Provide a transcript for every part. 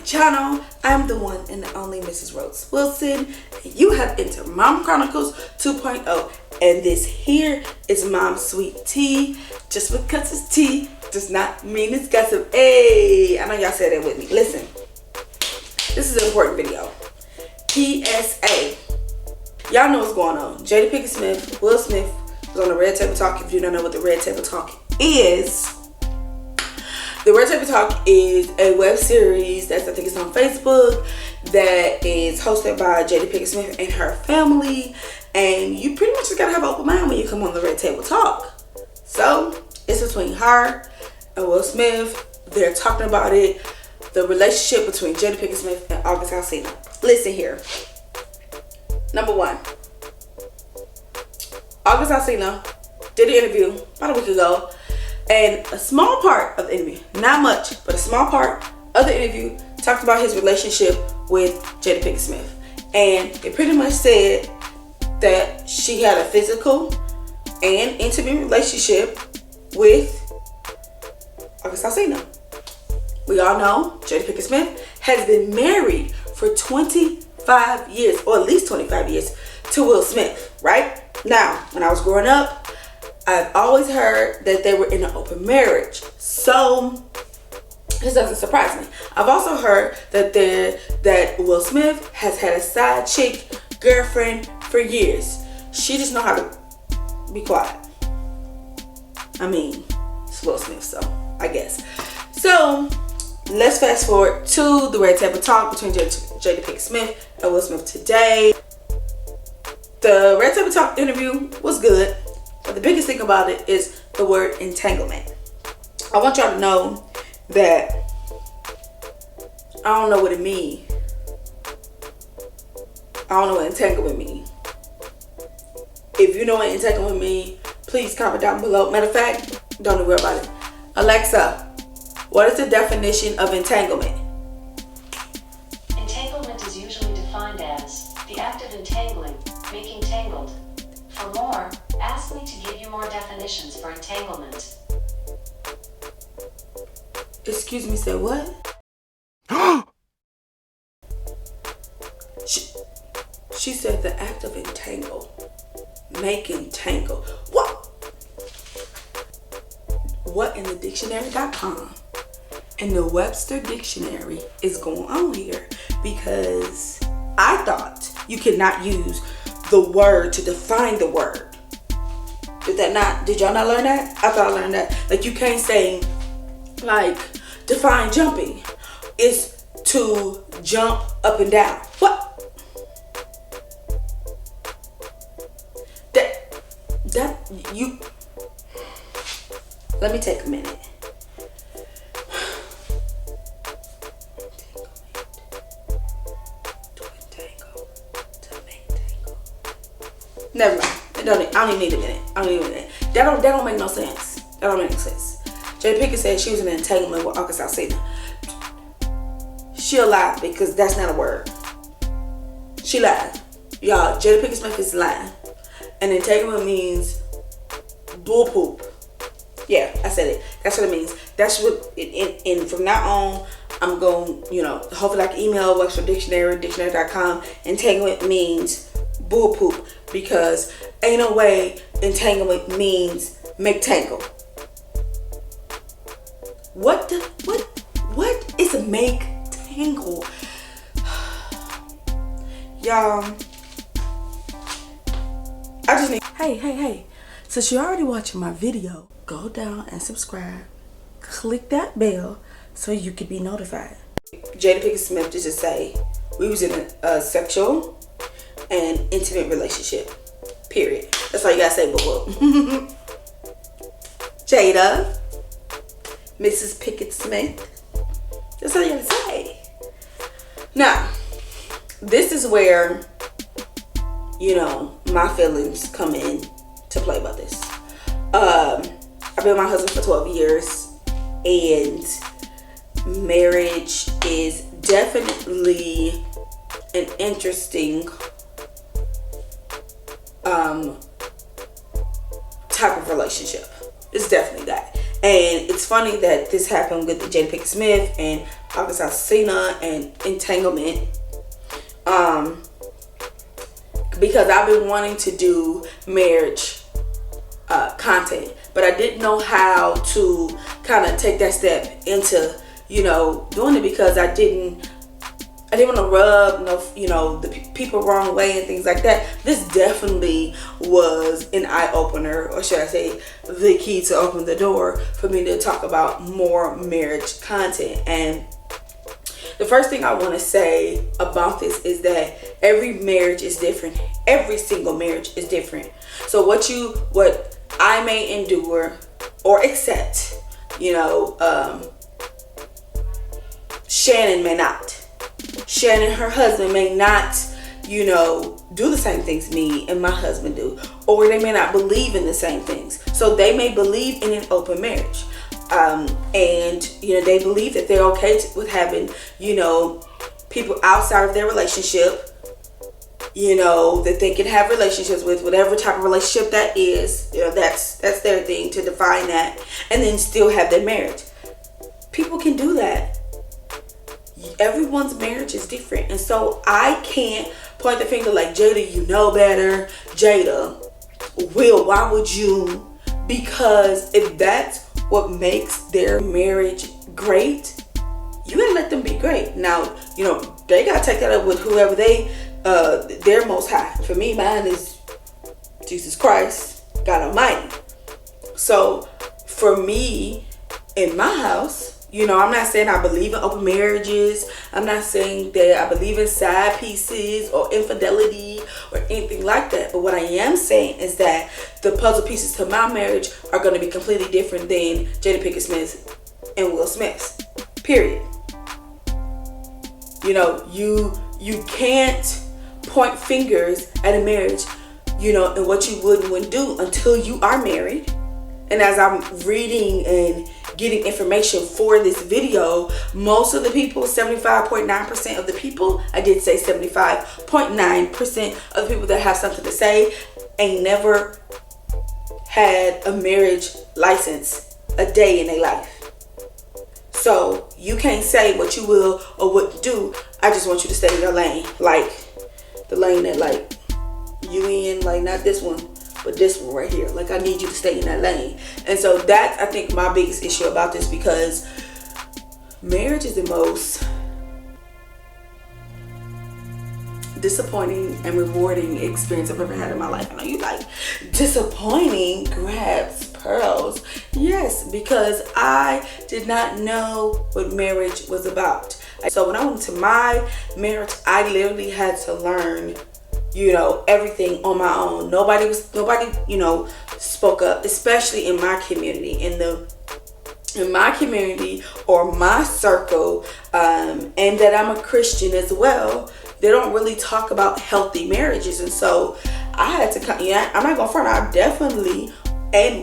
channel. I'm the one and the only Mrs. Rhodes-Wilson, and you have entered Mom Chronicles 2.0, and this here is Mom's Sweet Tea. Just because it's tea does not mean it's gossip. Hey, I know y'all said that with me. Listen, this is an important video. PSA. Y'all know what's going on. Jada Pinkett Smith, Will Smith was on the Red Table Talk. If you don't know what the Red Table Talk is, the Red Table Talk is a web series that I think is on Facebook that is hosted by Jada Pinkett Smith and her family. And you pretty much just gotta have an open mind when you come on the Red Table Talk. So it's between her and Will Smith. They're talking about it. The relationship between Jada Pinkett Smith and August Alsina. Listen here. Number one, August Alsina did an interview about a week ago, and a small part of the interview, not much, but a small part of the interview talked about his relationship with Jada Pinkett Smith. And it pretty much said that she had a physical and intimate relationship with August Alsina. We all know Jada Pinkett Smith has been married for 25 years, or at least 25 years, to Will Smith, right? Now, when I was growing up, I've always heard that they were in an open marriage. So this doesn't surprise me. I've also heard that Will Smith has had a side chick girlfriend for years. She just know how to be quiet. I mean, it's Will Smith, so I guess. So let's fast forward to the Red Table Talk between Jada Pinkett Smith and Will Smith today. The Red Table Talk interview was good, but the biggest thing about it is the word entanglement. I want y'all to know that I don't know what it means. I don't know what entanglement means. If you know what entanglement means, please comment down below. Matter of fact, don't even worry about it. Alexa, what is the definition of entanglement? Entanglement is usually defined as the act of entangling, making tangled. For more, ask me to give you more definitions for entanglement. Excuse me, say what? She said the act of entangle, making tangle. What in the dictionary.com and the Webster Dictionary is going on here? Because I thought you could not use the word to define the word. Did y'all not learn that? I thought I learned that. Like, you can't say, like, define jumping. It's to jump up and down. What? You let me take a minute. Never mind. I don't even need a minute. That don't make no sense. That don't make no sense. Jada Pinkett said she was in an entanglement with August Alsina. She'll lie because that's not a word. She lied. Y'all, Jada Pinkett Smith is lying. And entanglement means bull poop. Yeah, I said it. That's what it means. That's what and from now on, I'm going, hopefully I can email Webster Dictionary, dictionary.com. Entanglement means bull poop, because ain't no way entanglement means make tangle. What is a make tangle? Y'all, I just need, hey, since you're already watching my video, go down and subscribe. Click that bell so you can be notified. Jada Pinkett Smith just say we was in a sexual and intimate relationship. Period. That's all you gotta say, boo-boo. Jada, Mrs. Pinkett Smith. That's all you gotta say. Now, this is where, my feelings come in to play about this. I've been with my husband for 12 years, and marriage is definitely an interesting type of relationship. It's definitely that. And it's funny that this happened with Jada Pinkett Smith and Arkansas Cena and Entanglement. Because I've been wanting to do marriage content, but I didn't know how to kind of take that step into, doing it, because I didn't want to rub the people wrong way and things like that. This definitely was an eye opener, or should I say the key to open the door for me to talk about more marriage content. And the first thing I want to say about this is that every marriage is different. Every single marriage is different. So what I may endure or accept, Shannon may not. Shannon, her husband, may not, do the same things me and my husband do. Or they may not believe in the same things. So they may believe in an open marriage. And they believe that they're okay with having, people outside of their relationship, that they can have relationships with, whatever type of relationship that is. That's their thing, to define that, and then still have their marriage. People can do that. Everyone's marriage is different, and so I can't point the finger like, Jada, you know better. Jada, Will, why would you? Because if that's what makes their marriage great, you gotta let them be great. Now, they gotta take that up with whoever they're most high. For me, mine is Jesus Christ, God Almighty. So for me, in my house, I'm not saying I believe in open marriages. I'm not saying that I believe in side pieces or infidelity or anything like that. But what I am saying is that the puzzle pieces to my marriage are going to be completely different than Jada Pinkett Smith and Will Smith's. Period. You can't point fingers at a marriage, and what you would and wouldn't do until you are married. And as I'm reading and getting information for this video, most of the people, 75.9% of the people, I did say 75.9% of the people that have something to say ain't never had a marriage license a day in their life. So you can't say what you will or what you do. I just want you to stay in your lane, like the lane that you in, not this one, but this one right here. I need you to stay in that lane. And so that's, I think, my biggest issue about this, because marriage is the most disappointing and rewarding experience I've ever had in my life. I know you disappointing grabs pearls. Yes, because I did not know what marriage was about. So when I went to my marriage, I literally had to learn everything on my own. Nobody spoke up, especially in my community, in my community or my circle, and that I'm a Christian as well. They don't really talk about healthy marriages, and so I had to I'm not gonna front.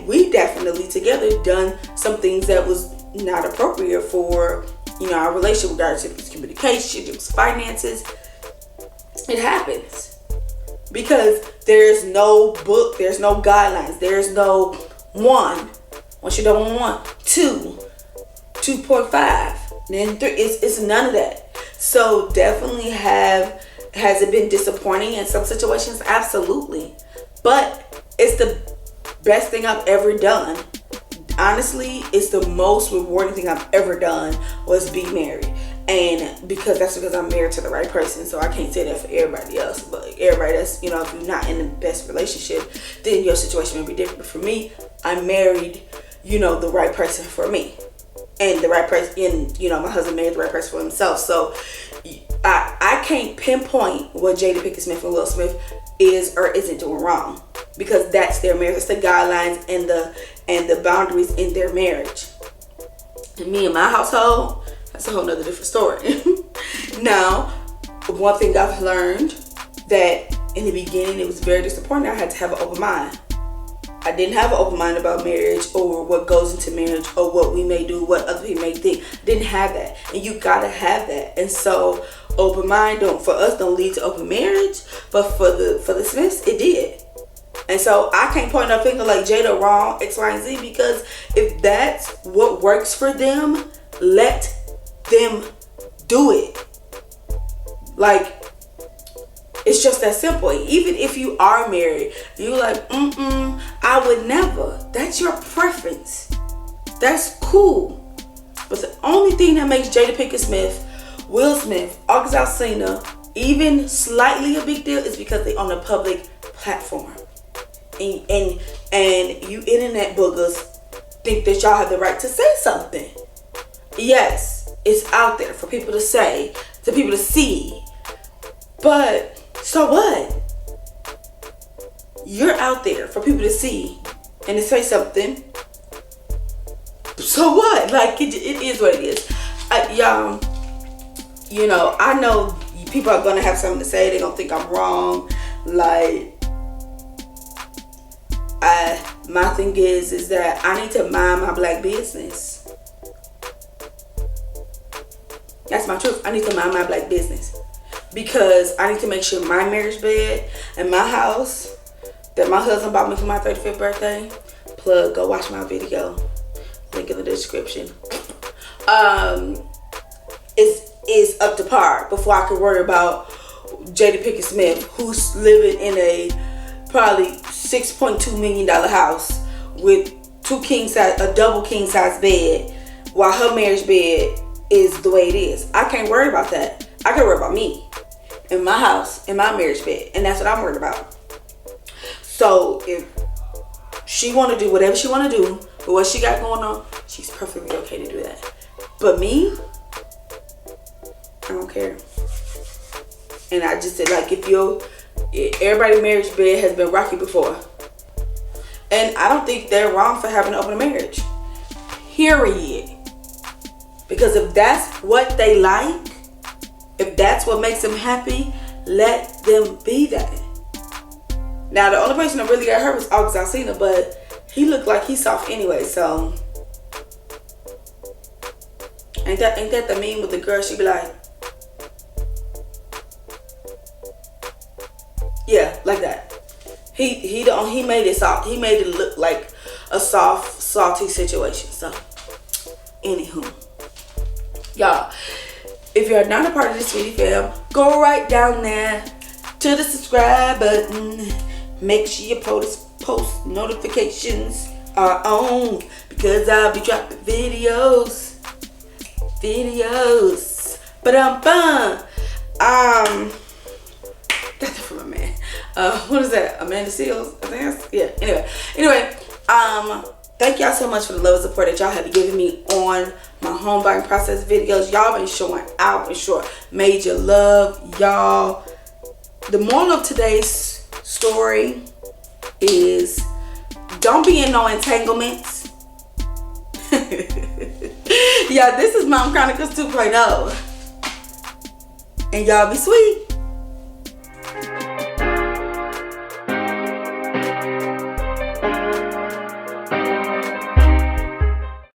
We definitely together done some things that was not appropriate for our relationship, regardless if it was communication, it was finances. It happens. Because there's no book, there's no guidelines, there's no 1. Once you're done with 1, 2, 2.5, then 3. It's none of that. So definitely has it been disappointing in some situations? Absolutely. But it's the best thing I've ever done. Honestly, it's the most rewarding thing I've ever done was be married. And because I'm married to the right person, so I can't say that for everybody else. But everybody that's, if you're not in the best relationship, then your situation may be different. But for me, I married, the right person for me. And the right person, and, my husband married the right person for himself. So I can't pinpoint what Jada Pinkett Smith and Will Smith is or isn't doing wrong. Because that's their marriage. It's the guidelines and the boundaries in their marriage. And me and my household, that's a whole nother different story. Now, one thing I've learned that in the beginning it was very disappointing. I had to have an open mind. I didn't have an open mind about marriage or what goes into marriage or what we may do, what other people may think. I didn't have that. And you gotta have that. And so open mind don't lead to open marriage, but for the Smiths, it did. And so I can't point a finger like Jada wrong, X, Y, and Z, because if that's what works for them, let them do it. Like, it's just that simple. Even if you are married, you're like, I would never. That's your preference. That's cool. But the only thing that makes Jada Pinkett Smith, Will Smith, August Alsina even slightly a big deal is because they on a public platform. And you internet boogers think that y'all have the right to say something. Yes, it's out there for people to say, for people to see. But so what? You're out there for people to see and to say something. So what? Like, it is what it is. Y'all, you know, I know people are going to have something to say. They're going to think I'm wrong. Like, my thing is that I need to mind my black business. That's my truth. I need to mind my black business. Because I need to make sure my marriage bed and my house that my husband bought me for my 35th birthday, plug, go watch my video. Link in the description. Is up to par before I can worry about Jada Pinkett Smith, who's living in a probably $6.2 million house with a double king size bed, while her marriage bed is the way it is. I can't worry about that. I can worry about me in my house, in my marriage bed, and that's what I'm worried about. So if she want to do whatever she want to do with what she got going on, she's perfectly okay to do that. But me, I don't care. And I just said, like, everybody's marriage bed has been rocky before. And I don't think they're wrong for having an open marriage. Period. Because if that's what they like, if that's what makes them happy, let them be that. Now, the only person that really got hurt was August Alsina, but he looked like he's soft anyway, so. Ain't that the meme with the girl? She be like, yeah, like that. He made it soft. He made it look like a soft, salty situation. So, anywho, y'all, if you're not a part of the SweetieFam, go right down there to the subscribe button. Make sure your post notifications are on, because I'll be dropping videos. Got that from my man. What is that? Amanda Seals? I think that's, yeah. Anyway, thank y'all so much for the love and support that y'all have been giving me on my home buying process videos. Y'all been showing out, been showing major love, y'all. The moral of today's story is, don't be in no entanglements. Yeah, this is Mom Chronicles 2.0. And y'all be sweet.